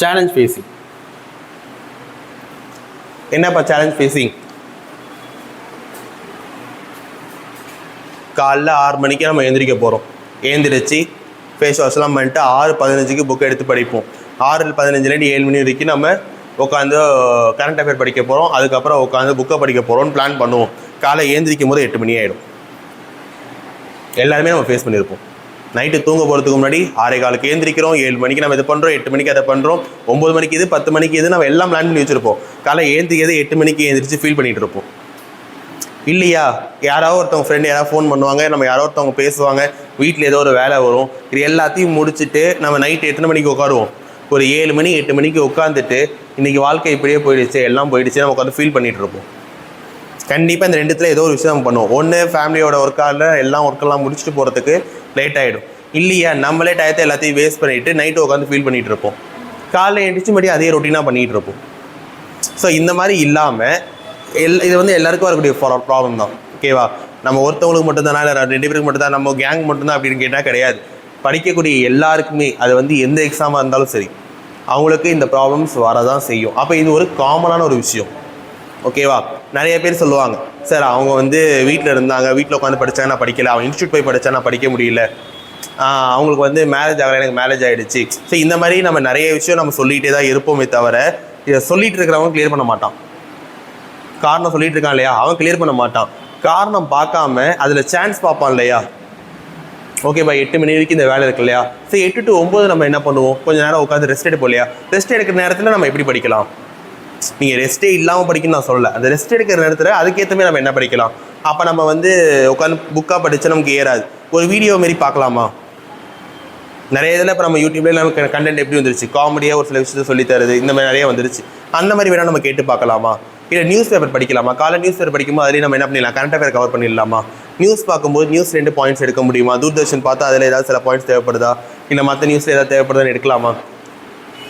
சேலஞ்ச் ஃபேஸிங். என்னப்பா சேலஞ்ச் ஃபேஸிங்? காலைல 6 மணிக்கு நம்ம எழுந்திரிக்க போகிறோம். எழுந்திரிச்சு ஃபேஸ் வாஷ்லாம் பண்ணிட்டு 6:15க்கு புக்கை எடுத்து படிப்போம். 6:15 7 மணி வரைக்கும் நம்ம உட்காந்து கரண்ட் அஃபேர் படிக்க போகிறோம். அதுக்கப்புறம் உட்காந்து புக்கை படிக்க போகிறோம்னு பிளான் பண்ணுவோம். காலை எழுந்திரிக்கும் போது 8 மணி ஆகிடும். எல்லாருமே நம்ம ஃபேஸ் பண்ணியிருப்போம். நைட்டு தூங்க போகிறதுக்கு முன்னாடி 6:15க்கு எழுந்திரிக்கிறோம். 7 மணிக்கு நம்ம இது பண்ணுறோம், 8 மணிக்கு அதை பண்ணுறோம், 9 மணிக்கு இது, 10 மணிக்கு இது, நம்ம எல்லாம் பிளான் பண்ணி வச்சுருப்போம். காலை எழுந்திரிக்கிறது 8 மணிக்கு எழுந்திரிச்சு ஃபீல் பண்ணிகிட்டு இருப்போம் இல்லையா? யாராவது ஒருத்தவங்க ஃப்ரெண்டு யாராவது ஃபோன் பண்ணுவாங்க, நம்ம யாரோ ஒருத்தவங்க பேசுவாங்க, வீட்டில் ஏதோ ஒரு வேலை வரும். இது எல்லாத்தையும் முடிச்சுட்டு நம்ம நைட்டு எத்தனை மணிக்கு உட்காருவோம்? ஒரு 7 மணி 8 மணிக்கு உட்காந்துட்டு இன்றைக்கி வாழ்க்கை இப்படியே போயிடுச்சு, எல்லாம் போயிடுச்சு, நம்ம உட்காந்து ஃபீல் பண்ணிகிட்டு இருப்போம். கண்டிப்பாக இந்த ரெண்டுத்தில் ஏதோ ஒரு விஷயம் நம்ம பண்ணுவோம். ஒன்று ஃபேமிலியோட ஒர்க்கால் எல்லாம் ஒர்க்கெல்லாம் முடிச்சுட்டு போகிறதுக்கு லேட் ஆகிடும். இல்லையா நம்மளே டயத்தை எல்லாத்தையும் வேஸ்ட் பண்ணிவிட்டு நைட்டு உட்காந்து ஃபீல் பண்ணிகிட்டு இருப்போம். காலைல எழுந்திரிச்சு மறுபடியும் அதே ரொட்டீனாக பண்ணிகிட்டு இருப்போம். ஸோ இந்த மாதிரி இல்லாமல் இது வந்து எல்லாருக்கும் வரக்கூடிய ப்ராப்ளம் தான். ஓகேவா? நம்ம ஒருத்தவங்களுக்கு மட்டும்தானா இல்லை 2 பேருக்கு மட்டும்தான், நம்ம கேங் மட்டும்தான் அப்படின்னு கேட்டால் கிடையாது. படிக்கக்கூடிய எல்லாருக்குமே அது வந்து எந்த எக்ஸாமாக இருந்தாலும் சரி அவங்களுக்கு இந்த ப்ராப்ளம்ஸ் வரதான் செய்யும். அப்போ இது ஒரு காமனான ஒரு விஷயம். ஓகேவா? நிறைய பேர் சொல்லுவாங்க, சார் அவங்க வந்து வீட்டில் இருந்தாங்க, வீட்டில் உட்காந்து படித்தாங்க, நான் படிக்கல, அவன் இன்ஸ்டியூட் போய் படித்தா நான் படிக்க முடியல, அவங்களுக்கு வந்து மேரேஜ் ஆகலை, எனக்கு மேரேஜ் ஆகிடுச்சு. ஸோ இந்த மாதிரி நம்ம நிறைய விஷயம் நம்ம சொல்லிகிட்டே தான் இருப்போமே தவிர இதை சொல்லிகிட்டு இருக்கிறவங்க கிளியர் பண்ண மாட்டான். காரணம் சொல்லிட்டு இருக்கான் இல்லையா, அவன் கிளியர் பண்ண மாட்டான். காரணம் பார்க்காம அதில் சான்ஸ் பார்ப்பான் இல்லையா? ஓகேப்பா 8 மணி வரைக்கும் இந்த வேலை இருக்கு இல்லையா, ஸோ 8 to 9 நம்ம என்ன பண்ணுவோம்? கொஞ்சம் நேரம் உட்காந்து ரெஸ்ட் எடுப்போம் இல்லையா? ரெஸ்ட் எடுக்கிற நேரத்தில் நம்ம எப்படி படிக்கலாம்? நீங்கள் ரெஸ்ட்டே இல்லாமல் படிக்கணும்னு நான் சொல்லலை. அந்த ரெஸ்ட் எடுக்கிற நேரத்தில் அதுக்கேற்ற மாதிரி நம்ம என்ன படிக்கலாம்? அப்போ நம்ம வந்து உட்காந்து புக்காக படித்தா நமக்கு ஏறாது. ஒரு வீடியோ மாரி பார்க்கலாமா? நிறைய இதில் இப்போ நம்ம யூடியூப்லேயே நமக்கு கண்டென்ட் எப்படி வந்துருச்சு, காமெடியாக ஒரு சில விஷயத்தை சொல்லித்தருது, இந்த மாதிரி நிறைய வந்துருச்சு. அந்த மாதிரி வேணால் நம்ம கேட்டு பார்க்கலாமா? இல்லை நியூஸ் பேப்பர் படிக்கலாமா? காலை நியூஸ் பேப்பர் படிக்கும்போது அதிலே நம்ம என்ன பண்ணிடலாம்? கரண்ட் அஃபேர் கவர் பண்ணிடலாமா? நியூஸ் பார்க்கும்போது நியூஸ் 2 பாயிண்ட்ஸ் எடுக்க முடியுமா? தூர்தர்ஷன் பார்த்தா அதில் ஏதாவது சில பாயிண்ட்ஸ் தேவைப்படுதா, இல்லை மற்ற நியூஸில் ஏதாவது தேவைப்படுதான்னு எடுக்கலாமா?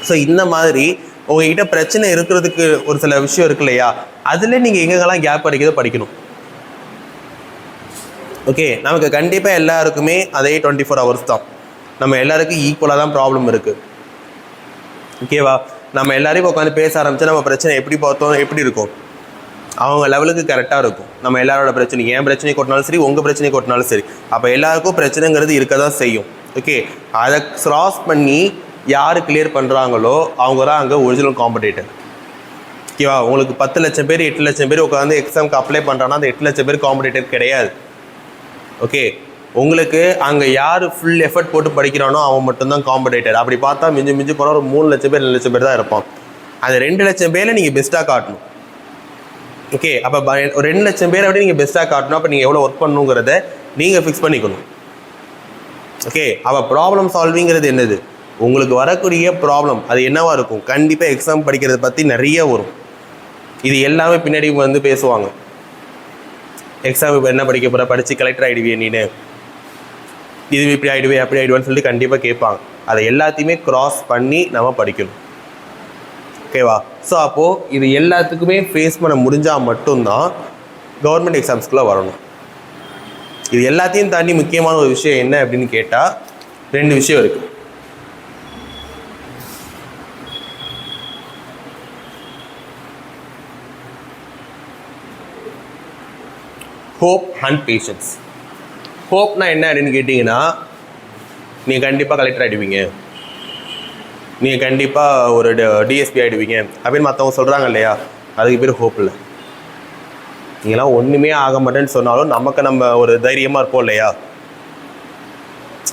ஸோ இந்த மாதிரி உங்ககிட்ட பிரச்சனை இருக்கிறதுக்கு ஒரு சில விஷயம் இருக்கு இல்லையா, அதில் நீங்கள் எங்கெங்கெல்லாம் கேப் அடிக்கிறதோ படிக்கணும். ஓகே, நமக்கு கண்டிப்பாக எல்லாருக்குமே அதே 24 hours தான். நம்ம எல்லாருக்கும் ஈக்குவலாக தான் ப்ராப்ளம் இருக்குது. ஓகேவா? நம்ம எல்லாரையும் உட்காந்து பேச ஆரம்பித்தா நம்ம பிரச்சனை எப்படி பார்த்தோம் எப்படி இருக்கும்? அவங்க லெவலுக்கு கரெக்டாக இருக்கும். நம்ம எல்லாரோட பிரச்சனை, என் பிரச்சனை கொட்டினாலும் சரி, உங்கள் பிரச்சனை கொட்டினாலும் சரி, அப்போ எல்லாருக்கும் பிரச்சனைங்கிறது இருக்க தான் செய்யும். ஓகே, அதை க்ராஸ் பண்ணி யார் கிளியர் பண்ணுறாங்களோ அவங்க தான் அங்கே ஒரிஜினல் காம்படிட்டர். ஓகேவா? உங்களுக்கு 10 லட்சம் பேர் 8 லட்சம் பேர் உட்காந்து எக்ஸாமுக்கு அப்ளை பண்ணுறாங்கன்னா அந்த 8 லட்சம் பேர் காம்படிட்டர் கிடையாது. ஓகே, உங்களுக்கு அங்கே யார் ஃபுல் எஃபர்ட் போட்டு படிக்கிறானோ அவன் மட்டும்தான் காம்படிட்டர். அப்படி பார்த்தா மிஞ்சி போனால் ஒரு 3 லட்சம் பேர் 2 லட்சம் பேர் தான் இருப்பான். அந்த 2 லட்சம் பேரில் நீங்கள் பெஸ்ட்டாக காட்டணும். ஓகே, அப்போ 2 லட்சம் பேரை விட நீங்கள் பெஸ்ட்டாக காட்டணும். அப்போ நீங்கள் எவ்வளோ ஒர்க் பண்ணணுங்கிறத நீங்கள் ஃபிக்ஸ் பண்ணிக்கணும். ஓகே, அப்போ ப்ராப்ளம் சால்விங்கிறது என்னது? உங்களுக்கு வரக்கூடிய ப்ராப்ளம் அது என்னவாக இருக்கும்? கண்டிப்பாக எக்ஸாம் படிக்கிறத பற்றி நிறைய வரும். இது எல்லாமே பின்னாடி வந்து பேசுவாங்க. எக்ஸாம் இப்போ என்ன படிக்க போகிற, படித்து கலெக்டர் ஆகிடுவியே நீனு, இது இப்படி ஆகிடுவே அப்படி ஆகிடுவேன்னு சொல்லிட்டு கண்டிப்பாக கேட்பாங்க. அதை எல்லாத்தையுமே க்ராஸ் பண்ணி நம்ம படிக்கணும். ஓகேவா? ஸோ அப்போது இது எல்லாத்துக்குமே ஃபேஸ் பண்ண முடிஞ்சால் மட்டும்தான் கவர்மெண்ட் எக்ஸாம்ஸ்குள்ளே வரணும். இது எல்லாத்தையும் தாண்டி முக்கியமான ஒரு விஷயம் என்ன அப்படின்னு கேட்டால் 2 விஷயம் இருக்குது. Hope and patience. ஹோப்னா என்ன அப்படின்னு கேட்டிங்கன்னா, நீங்கள் கண்டிப்பாக கலெக்டர் ஆகிடுவீங்க, நீங்கள் கண்டிப்பாக ஒரு டிஎஸ்பி ஆகிடுவீங்க அப்படின்னு மற்றவங்க சொல்கிறாங்க இல்லையா, அதுக்கு பேர் ஹோப் இல்லை. நீங்களாம் ஒன்றுமே ஆக மாட்டேன்னு சொன்னாலும் நமக்கு நம்ம ஒரு தைரியமாக இருப்போம் இல்லையா.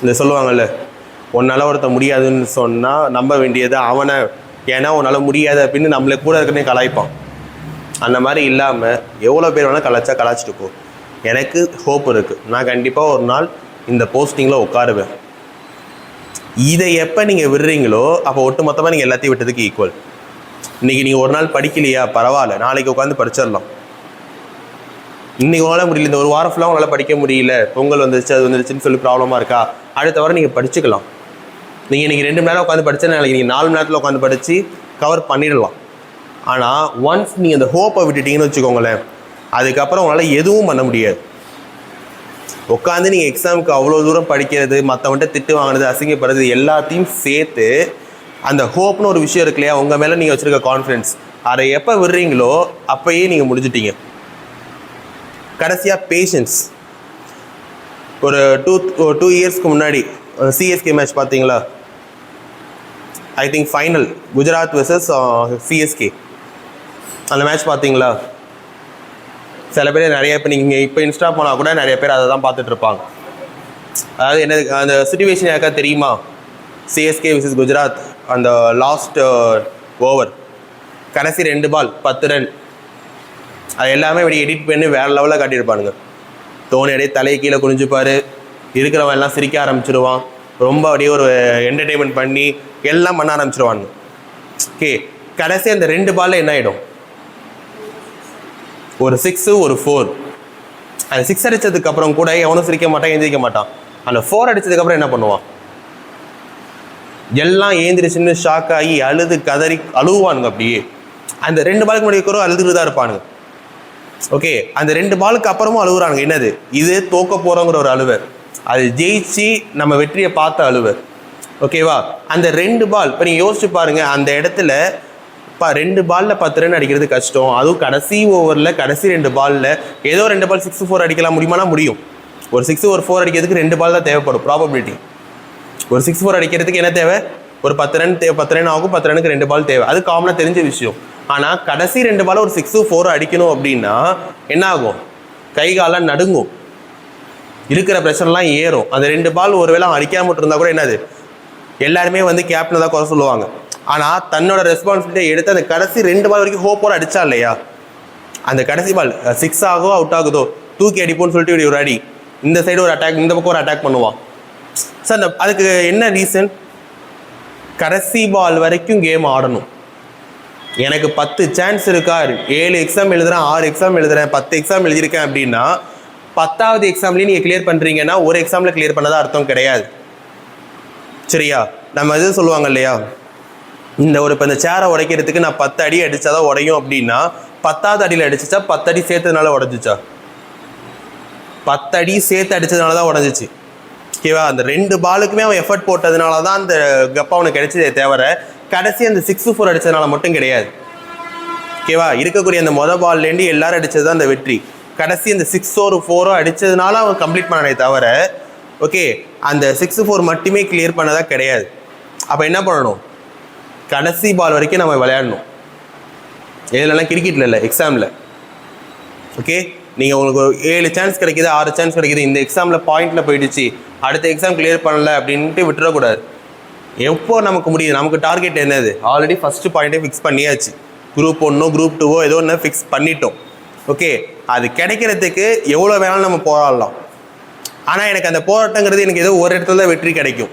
இந்த சொல்லுவாங்கள்ல, உன்னால் ஒருத்த முடியாதுன்னு சொன்னால் நம்ப வேண்டியது அவனை, ஏன்னா உன்னால் முடியாது அப்படின்னு நம்மளே கூட இருக்கிறனே கலாய்ப்பான். அந்த மாதிரி இல்லாமல் எவ்வளோ பேர் வேணால் கலாச்சிட்டு போ. எனக்கு ஹோப் இருக்குது, நான் கண்டிப்பாக ஒரு நாள் இந்த போஸ்டிங்கில் உட்காருவேன். இதை எப்போ நீங்கள் விடுறீங்களோ அப்போ ஒட்டு மொத்தமாக நீங்கள் எல்லாத்தையும் விட்டதுக்கு ஈக்குவல். இன்றைக்கி நீங்கள் ஒரு நாள் படிக்கலையா, பரவாயில்ல, நாளைக்கு உட்காந்து படிச்சிடலாம். இன்றைக்கி உங்களால் முடியல, இந்த ஒரு வாரம் ஃபுல்லாக உங்களால் படிக்க முடியல, பொங்கல் வந்துருச்சு அது வந்துருச்சுன்னு சொல்லி ப்ராப்ளமாக இருக்கா, அடுத்த வாரம் நீங்கள் படிச்சுக்கலாம். நீங்கள் இன்றைக்கி 2 மணி நேரம் உட்காந்து படித்தா நாளைக்கு நீங்கள் 4 மணி நேரத்தில் உட்காந்து படித்து கவர் பண்ணிடலாம். ஆனால் ஒன்ஸ் நீங்கள் அந்த ஹோப்பை விட்டுட்டீங்கன்னு வச்சுக்கோங்களேன், அதுக்கப்புறம் உங்களால் எதுவும் பண்ண முடியாது. உட்காந்து நீங்கள் எக்ஸாமுக்கு அவ்வளோ தூரம் படிக்கிறது, மற்றவன்ட்ட திட்டு வாங்கினது, அசிங்கப்படுறது எல்லாத்தையும் சேர்த்து அந்த ஹோப்னு ஒரு விஷயம் இருக்கு இல்லையா, உங்கள் மேலே நீங்கள் வச்சுருக்க கான்ஃபிடென்ஸ், அதை எப்போ விடுறீங்களோ அப்போயே நீங்கள் முடிச்சிட்டீங்க. கடைசியாக பேஷன்ஸ். ஒரு டூ இயர்ஸ்க்கு முன்னாடி சிஎஸ்கே மேட்ச் பார்த்தீங்களா? I think final Gujarat versus CSK, அந்த மேட்ச் பார்த்தீங்களா? சில பேர் நிறைய பேர் நீங்கள் இப்போ இன்ஸ்டா போனால் கூட நிறைய பேர் அதை தான் பார்த்துட்ருப்பாங்க. அதாவது என்ன அந்த சிச்சுவேஷன் யாருக்கா தெரியுமா? சிஎஸ்கே விசஸ் குஜராத், அந்த லாஸ்ட் ஓவர், கடைசி 2 பால் 10 ரன். அது எல்லாமே இப்படி எடிட் பண்ணி வேறு லெவலில் காட்டியிருப்பானுங்க. தோனி அப்படியே தலையை கீழே குனிஞ்சுப்பார், இருக்கிறவன் எல்லாம் சிரிக்க ஆரம்பிச்சிடுவான், ரொம்ப அப்படியே ஒரு என்டர்டெயின்மெண்ட் பண்ணி எல்லாம் பண்ண ஆரம்பிச்சிடுவானுங்க. ஓகே, கடைசி அந்த 2 பாலில் என்ன ஆகிடும்? ஒரு 6 ஒரு 4. அந்த 6 அடித்ததுக்கப்புறம் கூட எவனும் சிரிக்க மாட்டான், எழுந்திரிக்க மாட்டான். அந்த 4 அடித்ததுக்கப்புறம் என்ன பண்ணுவான்? எல்லாம் ஏந்திரிச்சுன்னு ஷாக் ஆகி அழுது கதறி அழுவானுங்க. அப்படியே அந்த 2 பாலுக்கு முன்னாடி அழுதுட்டு தான் இருப்பானுங்க. ஓகே, அந்த 2 பாலுக்கு அப்புறமும் அழுகுறானுங்க. என்னது இது? தோக்க போகிறோங்கிற ஒரு அழுவை, அது ஜெயிச்சு நம்ம வெற்றியை பார்த்த அழுவை. ஓகேவா? அந்த 2 பால் இப்போ நீங்கள் யோசிச்சு பாருங்கள், அந்த இடத்துல 2 பாலில் 10 ரன் அடிக்கிறது கஷ்டம். அதுவும் கடைசி ஓவரில் கடைசி 2 பாலில் ஏதோ 2 பால் 6 4 அடிக்கலாம் முடியுமானா முடியும். ஒரு 6 ஒரு 4 அடிக்கிறதுக்கு 2 பால் தான் தேவைப்படும் ப்ராபபிலிட்டி. ஒரு 6 4 அடிக்கிறதுக்கு என்ன தேவை? ஒரு 10 ரன் தேவை. 10 ரன் ஆகும், 10 ரனுக்கு 2 பால் தேவை. அது காமனாக தெரிஞ்ச விஷயம். ஆனால் கடைசி 2 பால் ஒரு 6 4 அடிக்கணும் அப்படின்னா என்ன ஆகும்? கை காலம் நடுங்கும், இருக்கிற ப்ரெஷர்லாம் ஏறும். அந்த 2 பால் ஒரு வேளை அடிக்காமல் இருந்தால் கூட என்னது, எல்லாருமே வந்து கேப்டனை தான் குறை சொல்லுவாங்க. ஆனால் தன்னோட ரெஸ்பான்சிபிலிட்டியை எடுத்து அந்த கடைசி 2 பால் வரைக்கும் ஹோப்போட அடித்தா இல்லையா, அந்த கடைசி பால் 6 ஆகோ அவுட் ஆகுதோ தூக்கி அடிப்போன்னு சொல்லிட்டு ஒரு அடி, இந்த சைடு ஒரு அட்டாக், இந்த பக்கம் ஒரு அட்டாக் பண்ணுவான். சார் அதுக்கு என்ன ரீசன்? கடைசி பால் வரைக்கும் கேம் ஆடணும். எனக்கு 10 சான்ஸ் இருக்கா, 7 எக்ஸாம் எழுதுறேன், 6 எக்ஸாம் எழுதுறேன், 10 எக்ஸாம் எழுதியிருக்கேன் அப்படின்னா 10வது எக்ஸாம்லேயும் நீங்கள் கிளியர் பண்ணுறீங்கன்னா ஒரு எக்ஸாமில் கிளியர் பண்ணதான் அர்த்தம் கிடையாது. சரியா? நம்ம இது சொல்லுவாங்க இல்லையா, இப்போ இந்த சேரை உடைக்கிறதுக்கு நான் 10 அடி அடித்தாதான் உடையும் அப்படின்னா 10வது அடியில் அடிச்சிச்சா 10 அடி சேர்த்ததுனால உடஞ்சிச்சா? 10 அடி சேர்த்து அடித்ததுனால தான் உடஞ்சிச்சு. ஓகேவா? அந்த 2 பாலுக்குமே அவன் எஃபர்ட் போட்டதுனால தான் அந்த கப்பா அவனுக்கு கிடைச்சதே தவிர கடைசி அந்த 6 4 அடித்ததுனால மட்டும் கிடையாது. ஓகேவா? இருக்கக்கூடிய அந்த பால்லேருந்து எல்லாரும் அடித்தது தான் அந்த வெற்றி. கடைசி அந்த 6 ஒரு 4 அடித்ததுனால அவன் கம்ப்ளீட் பண்ணனே தவிர ஓகே அந்த 6 4 மட்டுமே கிளியர் பண்ணதா கிடையாது. அப்போ என்ன பண்ணணும்? கடைசி பால் வரைக்கும் நம்ம விளையாடணும். இதிலலாம் கிரிக்கெட்டில் இல்லை, எக்ஸாமில். ஓகே, நீங்கள் உங்களுக்கு 7 சான்ஸ் கிடைக்கிது, 6 சான்ஸ் கிடைக்கிது, இந்த எக்ஸாமில் பாயிண்டில் போயிடுச்சு, அடுத்த எக்ஸாம் கிளியர் பண்ணலை அப்படின்ட்டு விட்டுறக்கூடாது. எப்போ நமக்கு முடியுது? நமக்கு டார்கெட் என்னது? ஆல்ரெடி ஃபஸ்ட்டு பாயிண்ட்டே ஃபிக்ஸ் பண்ணியாச்சு. குரூப் 1 குரூப் 2 ஏதோ ஒன்று ஃபிக்ஸ் பண்ணிட்டோம். ஓகே, அது கிடைக்கிறதுக்கு எவ்வளோ வேணாலும் நம்ம போராடலாம். ஆனால் எனக்கு அந்த போராட்டங்கிறது எனக்கு ஏதோ ஒரு இடத்துல தான் வெற்றி கிடைக்கும்.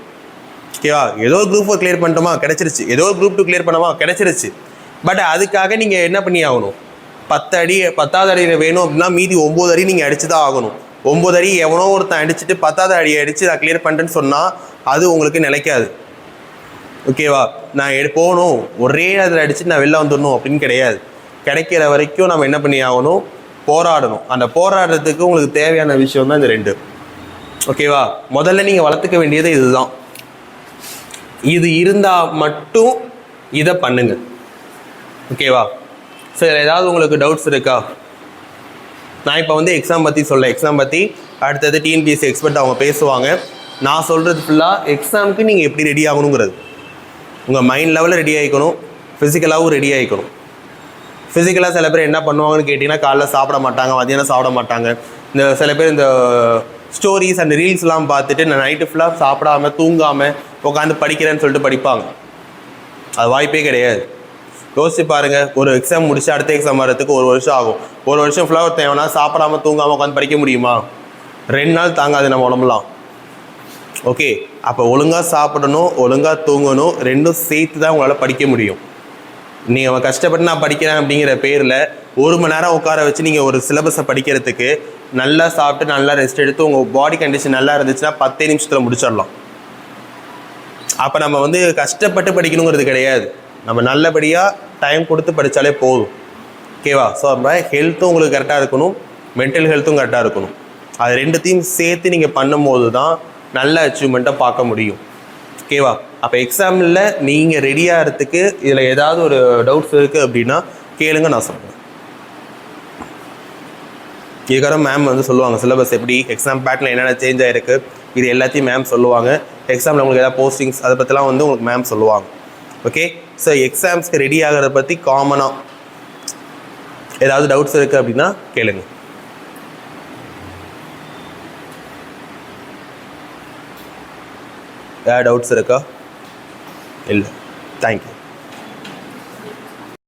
ஓகேவா? ஏதோ குரூப் 4 கிளியர் பண்ணிட்டோமா கிடைச்சிருச்சு, ஏதோ குரூப் 2 கிளியர் பண்ணோமா கிடைச்சிருச்சு. பட் அதுக்காக நீங்கள் என்ன பண்ணி ஆகணும்? 10 அடி 10வது அடியில் வேணும் அப்படின்னா மீதி 9 அடி நீங்கள் அடிச்சு தான் ஆகணும். 9 அடி எவனோ ஒருத்தன் அடிச்சுட்டு 10வது அடியை அடித்து நான் கிளியர் பண்ணுறேன்னு சொன்னால் அது உங்களுக்கு நிலைக்காது. ஓகேவா? நான் போகணும் ஒரே அதில் அடிச்சுட்டு நான் வெளில வந்துடணும் அப்படின்னு கிடையாது. கிடைக்கிற வரைக்கும் நம்ம என்ன பண்ணி ஆகணும்? போராடணும். அந்த போராடுறதுக்கு உங்களுக்கு தேவையான விஷயம் தான் இந்த 2. ஓகேவா? முதல்ல நீங்கள் வளர்த்துக்க வேண்டியது இதுதான். இது இருந்தால் மட்டும் இதை பண்ணுங்க. ஓகேவா? சரி, ஏதாவது உங்களுக்கு டவுட்ஸ் இருக்கா? நான் இப்போ வந்து எக்ஸாம் பற்றி சொல்ல, எக்ஸாம் பற்றி அடுத்தது டிஎன்பிஎஸ்சி எக்ஸ்பர்ட் அவங்க பேசுவாங்க. நான் சொல்கிறது ஃபுல்லாக எக்ஸாமுக்கு நீங்கள் எப்படி ரெடி ஆகணுங்கிறது. உங்கள் மைண்ட் லெவலில் ரெடி ஆகிக்கணும், ஃபிசிக்கலாகவும் ரெடி ஆகிக்கணும். ஃபிசிக்கலாக சில பேர் என்ன பண்ணுவாங்கன்னு கேட்டிங்கன்னா காலைல சாப்பிட மாட்டாங்க, மதியானம் சாப்பிட மாட்டாங்க. இந்த சில பேர் இந்த ஸ்டோரிஸ் அண்ட் ரீல்ஸ்லாம் பார்த்துட்டு நான் நைட்டு ஃபுல்லாக சாப்பிடாமல் தூங்காமல் உட்காந்து படிக்கிறேன்னு சொல்லிட்டு படிப்பாங்க. அது வாய்ப்பே கிடையாது. யோசிச்சு பாருங்கள், ஒரு எக்ஸாம் முடிச்சு அடுத்த எக்ஸாம் வர்றதுக்கு 1 வருஷம் ஆகும். 1 வருஷம் ஃபுல்லாக ஒருத்தன் எவனா சாப்பிடாமல் தூங்காமல் உட்காந்து படிக்க முடியுமா? 2 நாள் தாங்காது நம்ம உடம்புலாம். ஓகே, அப்போ ஒழுங்காக சாப்பிடணும், ஒழுங்காக தூங்கணும், 2ம் சேர்த்து தான் உங்களால் படிக்க முடியும். நீங்கள் கஷ்டப்பட்டு நான் படிக்கிறேன் அப்படிங்கிற பேரில் 1 மணி நேரம் உட்கார வச்சு நீங்கள் ஒரு சிலபஸை படிக்கிறதுக்கு நல்லா சாப்பிட்டு நல்லா ரெஸ்ட் எடுத்து உங்கள் பாடி கண்டிஷன் நல்லா இருந்துச்சுன்னா 10 நிமிஷத்தில் முடிச்சிடலாம். அப்போ நம்ம வந்து கஷ்டப்பட்டு படிக்கணுங்கிறது கிடையாது, நம்ம நல்லபடியாக டைம் கொடுத்து படித்தாலே போதும். ஓகேவா? ஸோ நம்ம ஹெல்த்தும் உங்களுக்கு கரெக்டாக இருக்கணும், மென்டல் ஹெல்த்தும் கரெக்டாக இருக்கணும். அது 2த்தையும் சேர்த்து நீங்கள் பண்ணும்போது தான் நல்ல அச்சீவ்மெண்ட்டை பார்க்க முடியும். ஓகேவா? அப்போ எக்ஸாமில் நீங்கள் ரெடி ஆகிறதுக்கு இதில் ஏதாவது ஒரு டவுட்ஸ் இருக்குது அப்படின்னா கேளுங்க, நான் சொல்கிறேன். இதுக்கப்புறம் மேம் வந்து சொல்லுவாங்க சிலபஸ் எப்படி, எக்ஸாம் பேட்டர்னில் என்னென்ன சேஞ்ச் ஆகிருக்கு, இது எல்லாத்தையும் மேம் சொல்லுவாங்க. எக்ஸாமில் உங்களுக்கு ஏதாவது போஸ்டிங்ஸ் அதை பற்றிலாம் வந்து உங்களுக்கு மேம் சொல்லுவாங்க. ஓகே, ஸோ எக்ஸாம்ஸ்க்கு ரெடி ஆகிறத பற்றி காமனாக ஏதாவது டவுட்ஸ் இருக்குது அப்படின்னா கேளுங்க. ஏதாவது டவுட்ஸ் இருக்கா? இல்லை. தேங்க்யூ.